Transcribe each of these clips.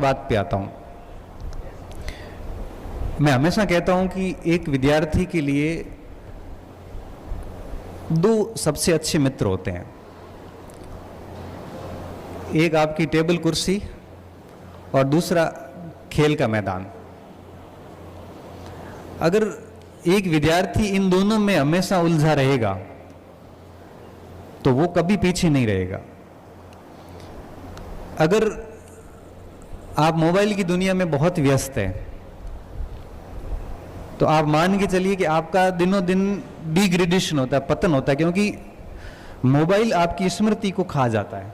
बात पे आता हूं। मैं हमेशा कहता हूं कि एक विद्यार्थी के लिए दो सबसे अच्छे मित्र होते हैं, एक आपकी टेबल कुर्सी और दूसरा खेल का मैदान। अगर एक विद्यार्थी इन दोनों में हमेशा उलझा रहेगा तो वो कभी पीछे नहीं रहेगा। अगर आप मोबाइल की दुनिया में बहुत व्यस्त हैं तो आप मान के चलिए कि आपका दिनों दिन डिग्रेडेशन होता है, पतन होता है, क्योंकि मोबाइल आपकी स्मृति को खा जाता है।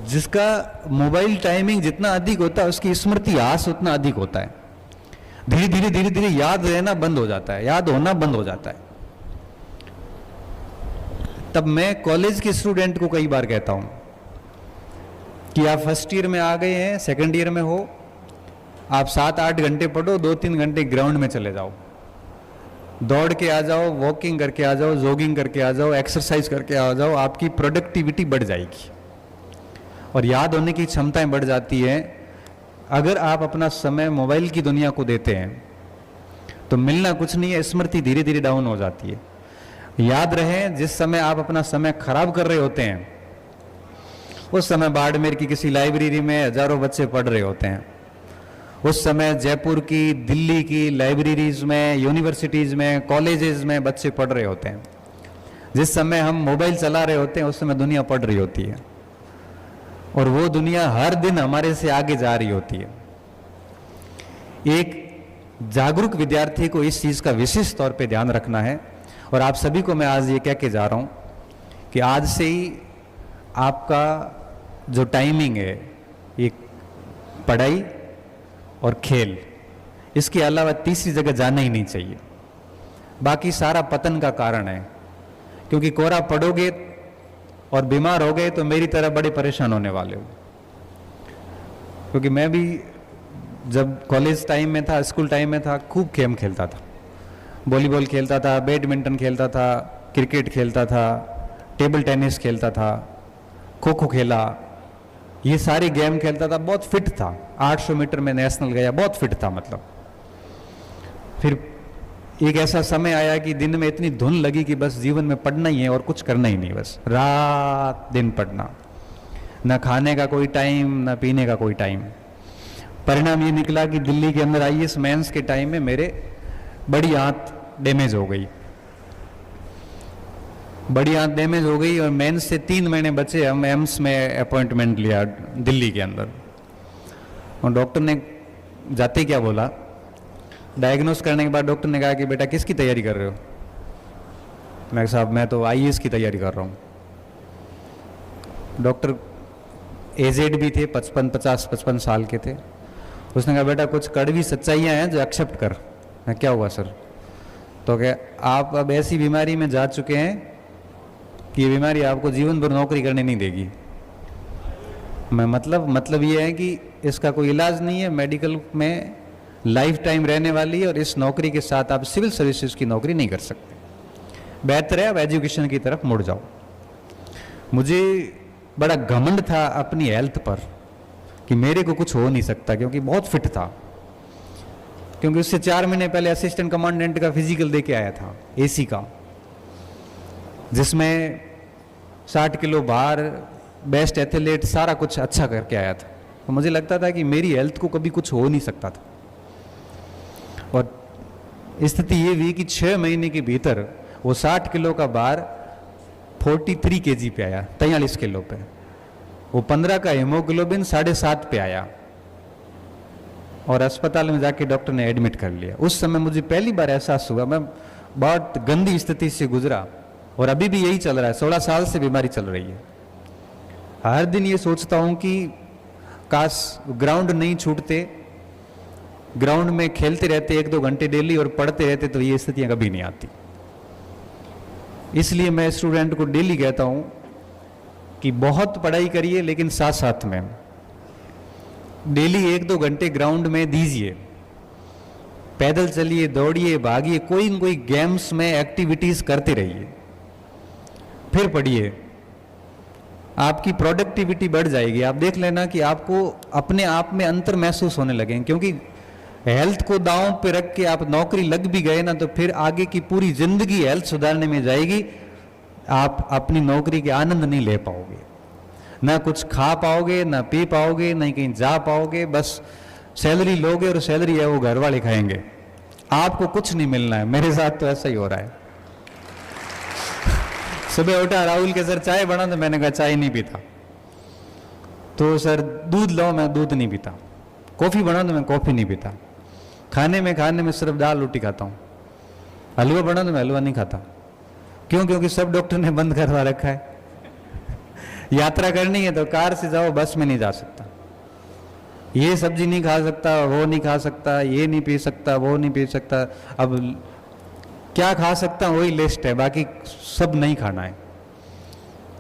जिसका मोबाइल टाइमिंग जितना अधिक होता है उसकी स्मृति हास उतना अधिक होता है। धीरे धीरे याद रहना बंद हो जाता है, याद होना बंद हो जाता है। तब मैं कॉलेज के स्टूडेंट को कई बार कहता हूं कि आप फर्स्ट ईयर में आ गए हैं, सेकंड ईयर में हो, आप 7-8 घंटे पढ़ो, 2-3 घंटे ग्राउंड में चले जाओ, दौड़ के आ जाओ, वॉकिंग करके आ जाओ, जॉगिंग करके आ जाओ, एक्सरसाइज करके आ जाओ। आपकी प्रोडक्टिविटी बढ़ जाएगी और याद होने की क्षमताएं बढ़ जाती है। अगर आप अपना समय मोबाइल की दुनिया को देते हैं तो मिलना कुछ नहीं है, स्मृति धीरे धीरे डाउन हो जाती है। याद रहे, जिस समय आप अपना समय खराब कर रहे होते हैं उस समय बाड़मेर की किसी लाइब्रेरी में हजारों बच्चे पढ़ रहे होते हैं। उस समय जयपुर की, दिल्ली की लाइब्रेरीज में, यूनिवर्सिटीज में, कॉलेजेस में बच्चे पढ़ रहे होते हैं। जिस समय हम मोबाइल चला रहे होते हैं उस समय दुनिया पढ़ रही होती है और वो दुनिया हर दिन हमारे से आगे जा रही होती है। एक जागरूक विद्यार्थी को इस चीज का विशेष तौर पे ध्यान रखना है और आप सभी को मैं आज ये कह के जा रहा हूं कि आज से ही आपका जो टाइमिंग है ये पढ़ाई और खेल, इसके अलावा तीसरी जगह जाना ही नहीं चाहिए। बाकी सारा पतन का कारण है, क्योंकि कोरा पढ़ोगे और बीमार हो गए तो मेरी तरह बड़े परेशान होने वाले हो। क्योंकि मैं भी जब कॉलेज टाइम में था, स्कूल टाइम में था, खूब गेम खेलता था, वॉलीबॉल खेलता था, बैडमिंटन खेलता था, क्रिकेट खेलता था, टेबल टेनिस खेलता था, खो खो खेला, ये सारे गेम खेलता था, बहुत फिट था। 800 मीटर में नेशनल गया, बहुत फिट था मतलब। फिर एक ऐसा समय आया कि दिन में इतनी धुन लगी कि बस जीवन में पढ़ना ही है और कुछ करना ही नहीं, बस रात दिन पढ़ना, ना खाने का कोई टाइम, ना पीने का कोई टाइम। परिणाम ये निकला कि दिल्ली के अंदर आईएएस मेंस के टाइम में मेरे बड़ी आंत डैमेज हो गई, बड़ी आंत डैमेज हो गई और मेंस से 3 महीने बचे। हम एम्स में अपॉइंटमेंट लिया दिल्ली के अंदर और डॉक्टर ने जाते क्या बोला, डायग्नोस करने के बाद डॉक्टर ने कहा कि बेटा किसकी तैयारी कर रहे हो? मैं साहब मैं तो आईएएस की तैयारी कर रहा हूँ। डॉक्टर एजेड भी थे, 55 साल के थे। उसने कहा बेटा कुछ कड़वी सच्चाइयाँ हैं जो एक्सेप्ट कर। मैं क्या हुआ सर? तो क्या आप अब ऐसी बीमारी में जा चुके हैं कि ये बीमारी आपको जीवन भर नौकरी करने नहीं देगी। मैं मतलब ये है कि इसका कोई इलाज नहीं है, मेडिकल में लाइफ टाइम रहने वाली है और इस नौकरी के साथ आप सिविल सर्विसेज की नौकरी नहीं कर सकते। बेहतर है आप एजुकेशन की तरफ मुड़ जाओ। मुझे बड़ा घमंड था अपनी हेल्थ पर कि मेरे को कुछ हो नहीं सकता, क्योंकि बहुत फिट था। क्योंकि उससे 4 महीने पहले असिस्टेंट कमांडेंट का फिजिकल दे के आया था, एसी का, जिसमें 60 किलो भार, बेस्ट एथलीट, सारा कुछ अच्छा करके आया था। तो मुझे लगता था कि मेरी हेल्थ को कभी कुछ हो नहीं सकता था। और स्थिति ये हुई कि 6 महीने के भीतर वो 60 किलो का भार 43 kg पे आया, 43 किलो पे। वो 15 का हीमोग्लोबिन 7.5 पे आया और अस्पताल में जाके डॉक्टर ने एडमिट कर लिया। उस समय मुझे पहली बार एहसास हुआ, मैं बहुत गंदी स्थिति से गुजरा और अभी भी यही चल रहा है। 16 साल से बीमारी चल रही है। हर दिन ये सोचता हूं कि काश ग्राउंड नहीं छूटते, ग्राउंड में खेलते रहते 1-2 घंटे डेली और पढ़ते रहते तो ये स्थितियां कभी नहीं आती। इसलिए मैं स्टूडेंट को डेली कहता हूं कि बहुत पढ़ाई करिए, लेकिन साथ साथ में डेली 1-2 घंटे ग्राउंड में दीजिए। पैदल चलिए, दौड़िए, भागिए, कोई न कोई गेम्स में एक्टिविटीज करते रहिए, फिर पढ़िए। आपकी प्रोडक्टिविटी बढ़ जाएगी। आप देख लेना कि आपको अपने आप में अंतर महसूस होने लगेंगे, क्योंकि हेल्थ को दांव पे रख के आप नौकरी लग भी गए ना, तो फिर आगे की पूरी जिंदगी हेल्थ सुधारने में जाएगी। आप अपनी नौकरी के आनंद नहीं ले पाओगे, ना कुछ खा पाओगे, ना पी पाओगे, ना कहीं जा पाओगे। बस सैलरी लोगे और सैलरी है वो घर वाले खाएंगे, आपको कुछ नहीं मिलना है। मेरे साथ तो ऐसा ही हो रहा है। सुबह उठा, राहुल के सर चाय बना, तो मैंने कहा चाय नहीं पीता। तो सर दूध लो, मैं दूध नहीं पीता। कॉफ़ी बना, तो मैं कॉफ़ी नहीं पीता। खाने में सिर्फ दाल रोटी खाता हूँ। हलवा बना, तो मैं हलवा नहीं खाता। क्यों? क्योंकि सब डॉक्टर ने बंद करवा रखा है। यात्रा करनी है तो कार से जाओ, बस में नहीं जा सकता। ये सब्जी नहीं खा सकता, वो नहीं खा सकता, ये नहीं पी सकता, वो नहीं पी सकता। अब क्या खा सकता वही लिस्ट है, बाकी सब नहीं खाना है।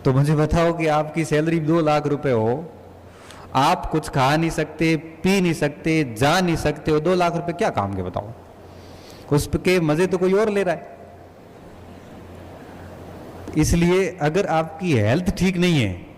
तो मुझे बताओ कि आपकी सैलरी 2 लाख रुपए हो, आप कुछ खा नहीं सकते, पी नहीं सकते, जा नहीं सकते हो, 2 लाख रुपए क्या काम के बताओ? उस के मजे तो कोई और ले रहा है। इसलिए अगर आपकी हेल्थ ठीक नहीं है